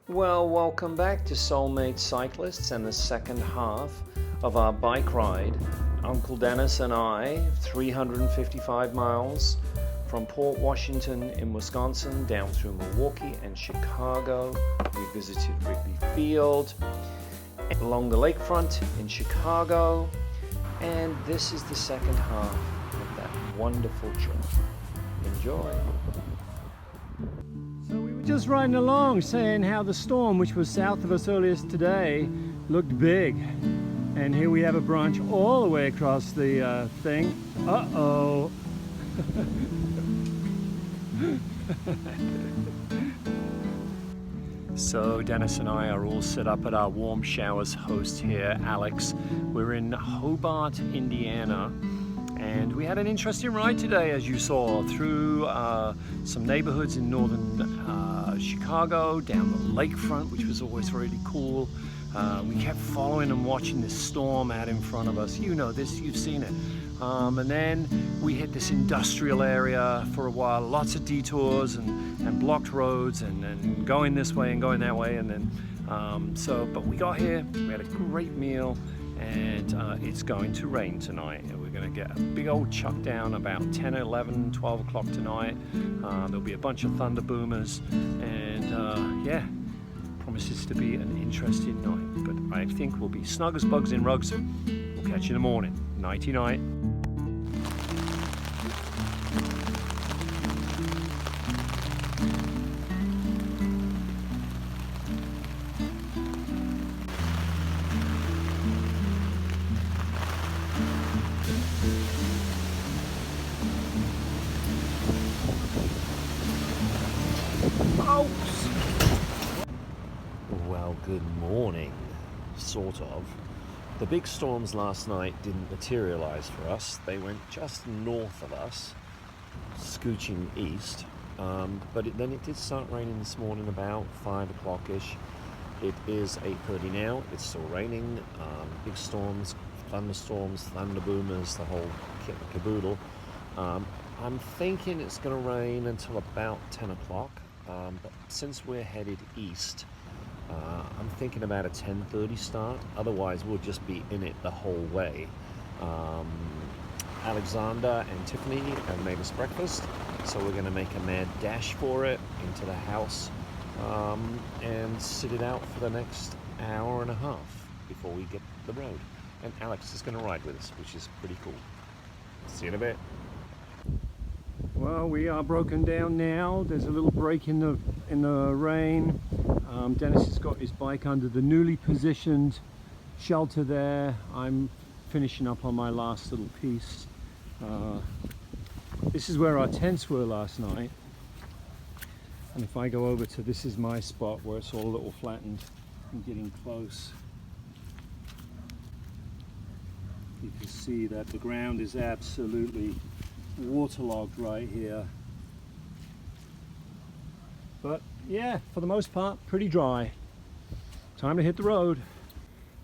Well, welcome back to Soulmate Cyclists and the second half of our bike ride. Uncle Dennis and I, 355 miles from Port Washington in Wisconsin down through Milwaukee and Chicago. We visited Wrigley Field, along the lakefront in Chicago, and this is the second half of that wonderful trip. Enjoy. Just riding along saying how the storm, which was south of us earlier today, looked big, and here we have a branch all the way across the thing. Uh-oh. So Dennis and I are all set up at our warm showers host here, Alex. We're in Hobart, Indiana. And we had an interesting ride today, as you saw, through some neighborhoods in northern Chicago, down the lakefront, which was always really cool. We kept following and watching this storm out in front of us. You know this, you've seen it. And then we hit this industrial area for a while, lots of detours and blocked roads and going this way and going that way. And then, but we got here, we had a great meal, and it's going to rain tonight. We're going to get a big old chuck down about 10, 11, 12 o'clock tonight. There'll be a bunch of thunder boomers, and yeah, promises to be an interesting night. But I think we'll be snug as bugs in rugs. We'll catch you in the morning. Nighty night. Well, good morning, sort of. The big storms last night didn't materialize for us. They went just north of us, scooching east. Then it did start raining this morning about 5 o'clock-ish. It is 8:30 now. It's still raining. Big storms, thunderstorms, thunder boomers, the whole kit and caboodle. I'm thinking it's going to rain until about 10 o'clock. But since we're headed east, I'm thinking about a 10:30 start. Otherwise, we'll just be in it the whole way. Alexander and Tiffany have made us breakfast, so we're going to make a mad dash for it into the house and sit it out for the next hour and a half before we get the road. And Alex is going to ride with us, which is pretty cool. See you in a bit. Well, we are broken down now. There's a little break in the rain. Dennis has got his bike under the newly positioned shelter there. I'm finishing up on my last little piece. This is where our tents were last night. And if I go over to, this is my spot where it's all a little flattened. I'm getting close. You can see that the ground is absolutely waterlogged right here. But yeah, for the most part, pretty dry. Time to hit the road.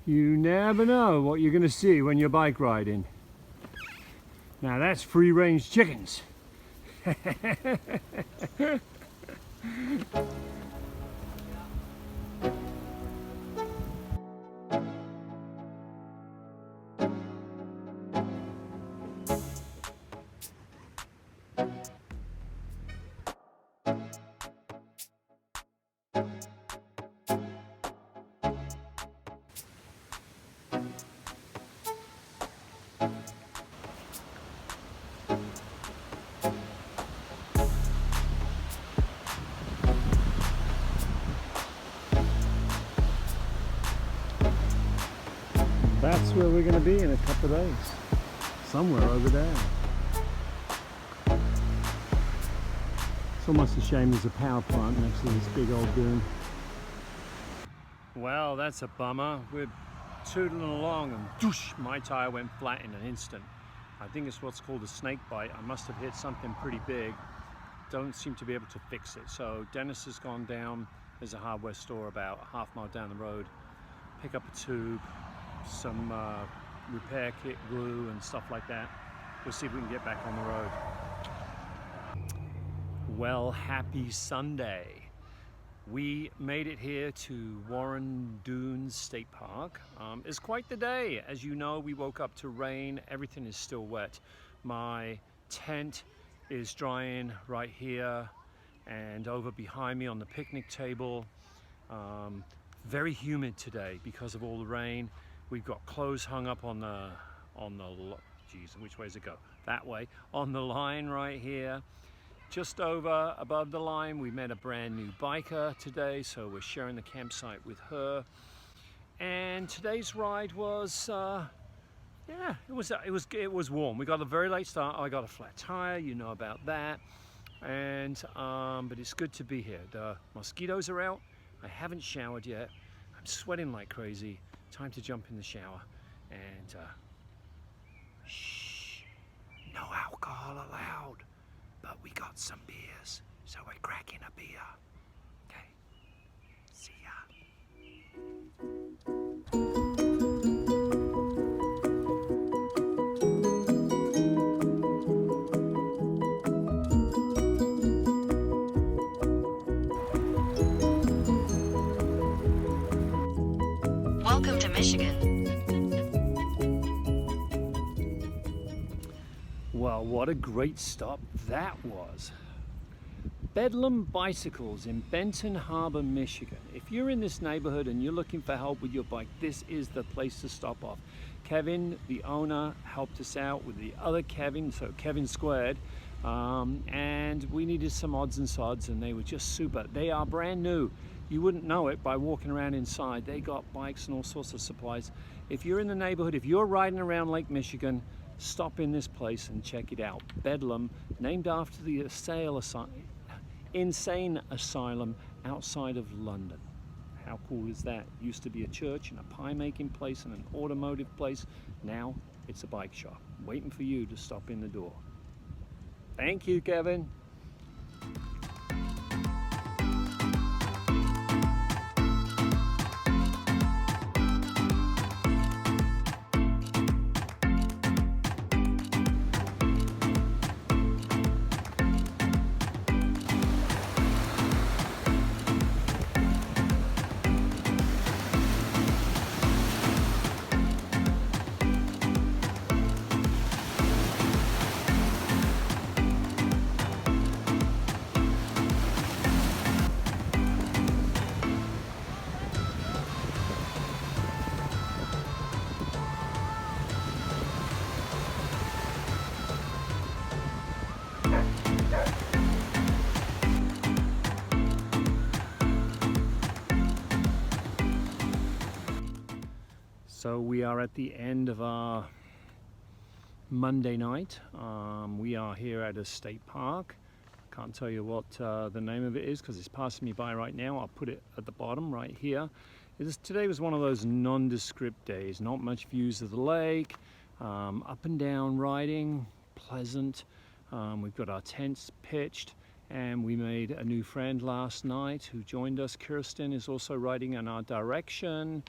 You never know what you're going to see when you're bike riding. Now that's free range chickens. That's where we're going to be in a couple of days. Somewhere over there. It's almost a shame there's a power plant next to this big old dune. Well, that's a bummer. We're tootling along and doosh, my tire went flat in an instant. I think it's what's called a snake bite. I must have hit something pretty big. Don't seem to be able to fix it. So Dennis has gone down. There's a hardware store about a half mile down the road. Pick up a tube, some repair kit, glue and stuff like that. We'll see if we can get back on the road. Well, happy Sunday. We made it here to Warren Dunes State Park. It's quite the day. As you know, we woke up to rain. Everything is still wet. My tent is drying right here and over behind me on the picnic table. Very humid today because of all the rain. We've got clothes hung up on the geez, which way does it go? That way, on the line right here. Just over above the line, we met a brand new biker today, so we're sharing the campsite with her. And today's ride was, yeah, it was warm. We got a very late start. I got a flat tire, you know about that. And but it's good to be here. The mosquitoes are out. I haven't showered yet. I'm sweating like crazy. Time to jump in the shower. And shh, no alcohol allowed. But we got some beers, so we're cracking a beer. Okay, see ya. Welcome to Michigan. Well, what a great stop that was. Bedlam Bicycles in Benton Harbor, Michigan. If you're in this neighborhood and you're looking for help with your bike, this is the place to stop off. Kevin, the owner, helped us out with the other Kevin, so Kevin squared, and we needed some odds and sods, and they were just super. They are brand new. You wouldn't know it by walking around inside. They got bikes and all sorts of supplies. If you're in the neighborhood, if you're riding around Lake Michigan, stop in this place and check it out. Bedlam, named after the insane asylum outside of London. How cool is that? Used to be a church and a pie making place and an automotive place. Now it's a bike shop, waiting for you to stop in the door. Thank you, Kevin. So we are at the end of our Monday night. We are here at a state park. Can't tell you what the name of it is because it's passing me by right now. I'll put it at the bottom right here. Today was one of those nondescript days. Not much views of the lake. Up and down riding, pleasant. We've got our tents pitched. And we made a new friend last night who joined us. Kirsten is also riding in our direction.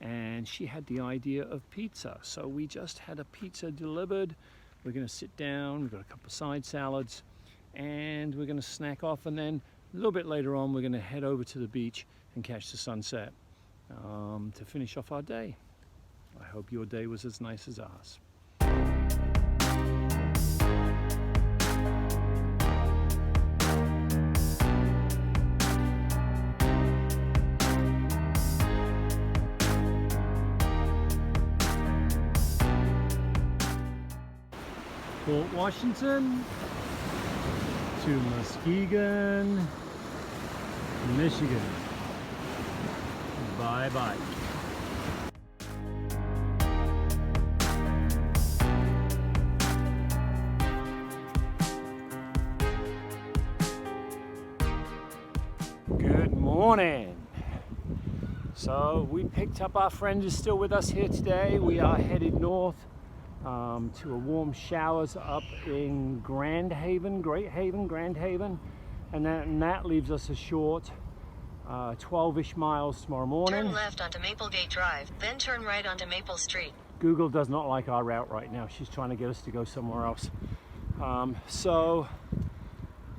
And she had the idea of pizza. So we just had a pizza delivered. We're gonna sit down, we've got a couple of side salads, and we're gonna snack off, and then a little bit later on, we're gonna head over to the beach and catch the sunset to finish off our day. I hope your day was as nice as ours. Port Washington to Muskegon, Michigan. Bye-bye. Good morning. So we picked up our friend who's still with us here today. We are headed north to a warm showers up in Grand Haven, and that leaves us a short 12-ish miles tomorrow morning. Turn left onto Maplegate Drive, then turn right onto Maple Street. Google does not like our route right now. She's trying to get us to go somewhere else. So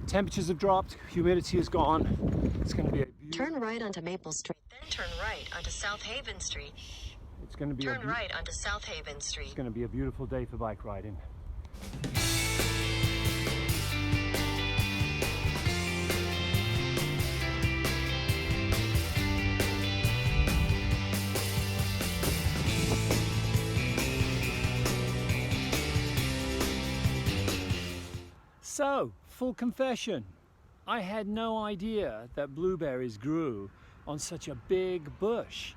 temperatures have dropped, humidity is gone. It's going to be a Turn right onto Maple Street. Then turn right onto South Haven Street. It's going to be Turn right onto South Haven Street. It's going to be a beautiful day for bike riding. So, full confession, I had no idea that blueberries grew on such a big bush.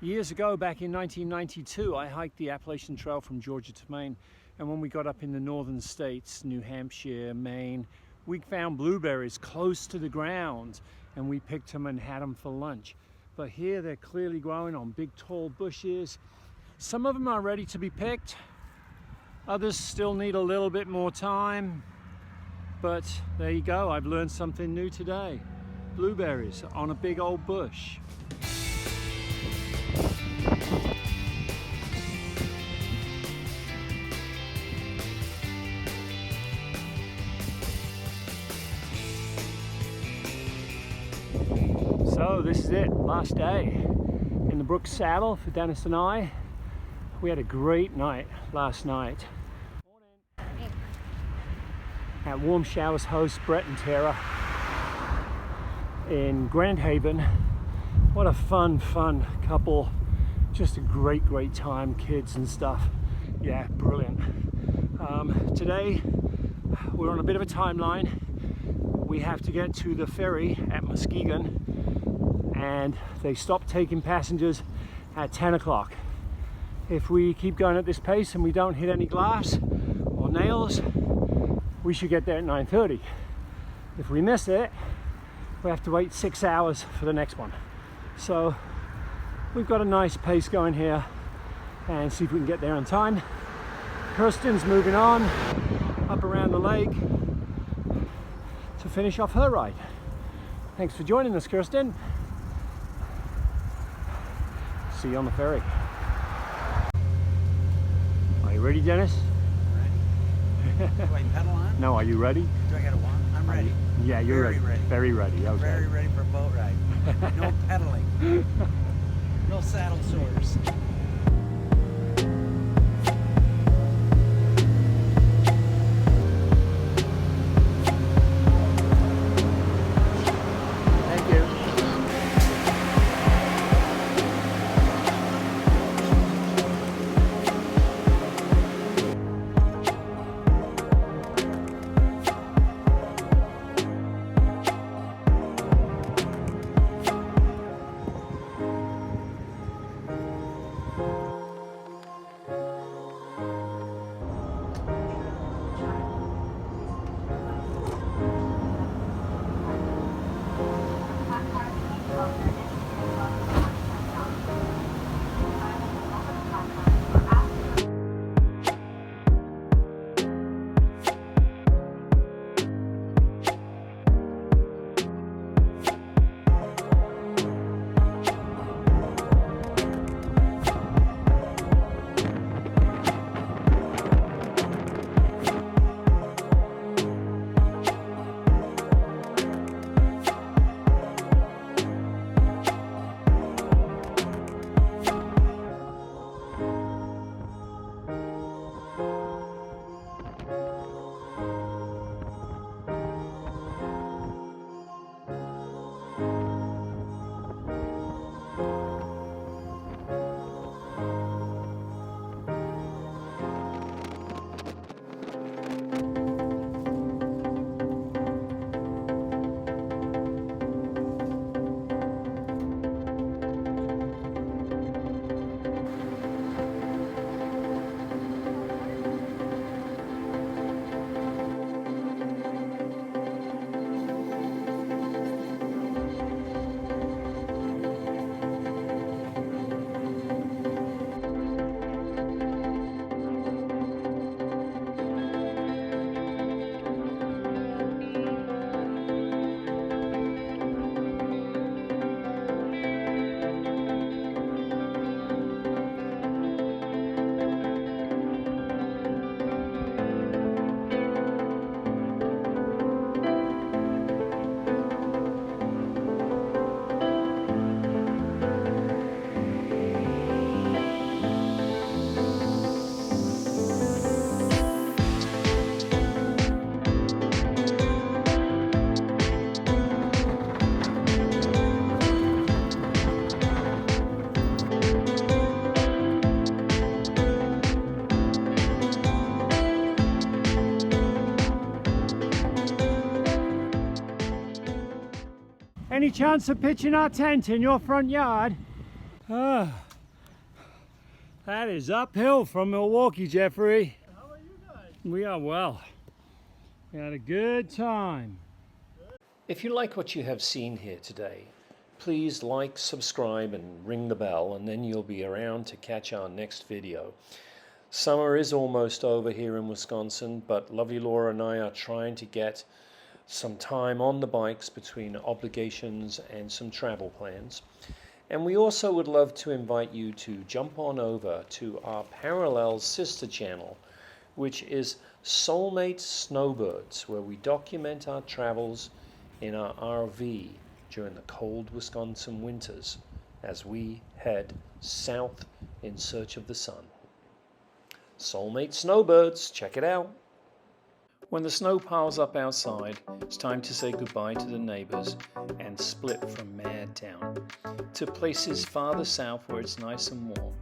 Years ago, back in 1992, I hiked the Appalachian Trail from Georgia to Maine, and when we got up in the northern states, New Hampshire, Maine, we found blueberries close to the ground, and we picked them and had them for lunch. But here they're clearly growing on big tall bushes. Some of them are ready to be picked, others still need a little bit more time. But there you go, I've learned something new today. Blueberries on a big old bush. So this is it, last day in the Brooks saddle for Dennis and I. We had a great night last night at Warm Showers host Brett and Tara in Grand Haven. What a fun couple. Just a great time, kids and stuff. Yeah, brilliant. Today we're on a bit of a timeline. We have to get to the ferry at Muskegon, and they stop taking passengers at 10 o'clock. If we keep going at this pace and we don't hit any glass or nails, we should get there at 9:30. If we miss it, we have to wait 6 hours for the next one. So we've got a nice pace going here, and see if we can get there on time. Kirsten's moving on up around the lake to finish off her ride. Thanks for joining us, Kirsten. See you on the ferry. Are you ready, Dennis? Do I pedal on? No, are you ready? Do I got to walk? I'm ready. Yeah, you're Very ready. ready. Very ready. Okay. Very ready for a boat ride. No pedaling. No saddle sores. Thank you. Any chance of pitching our tent in your front yard? That is uphill from Milwaukee, Jeffrey. How are you guys? We are well. We had a good time. If you like what you have seen here today, please like, subscribe, and ring the bell, and then you'll be around to catch our next video. Summer is almost over here in Wisconsin, but lovely Laura and I are trying to get some time on the bikes between obligations and some travel plans. And we also would love to invite you to jump on over to our parallel sister channel, which is Soulmate Snowbirds, where we document our travels in our RV during the cold Wisconsin winters as we head south in search of the sun. Soulmate Snowbirds, check it out. When the snow piles up outside, it's time to say goodbye to the neighbors and split from Madtown to places farther south where it's nice and warm.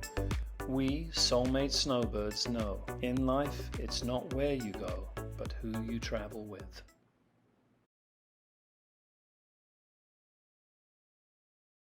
We, Soulmate Snowbirds, know in life it's not where you go, but who you travel with.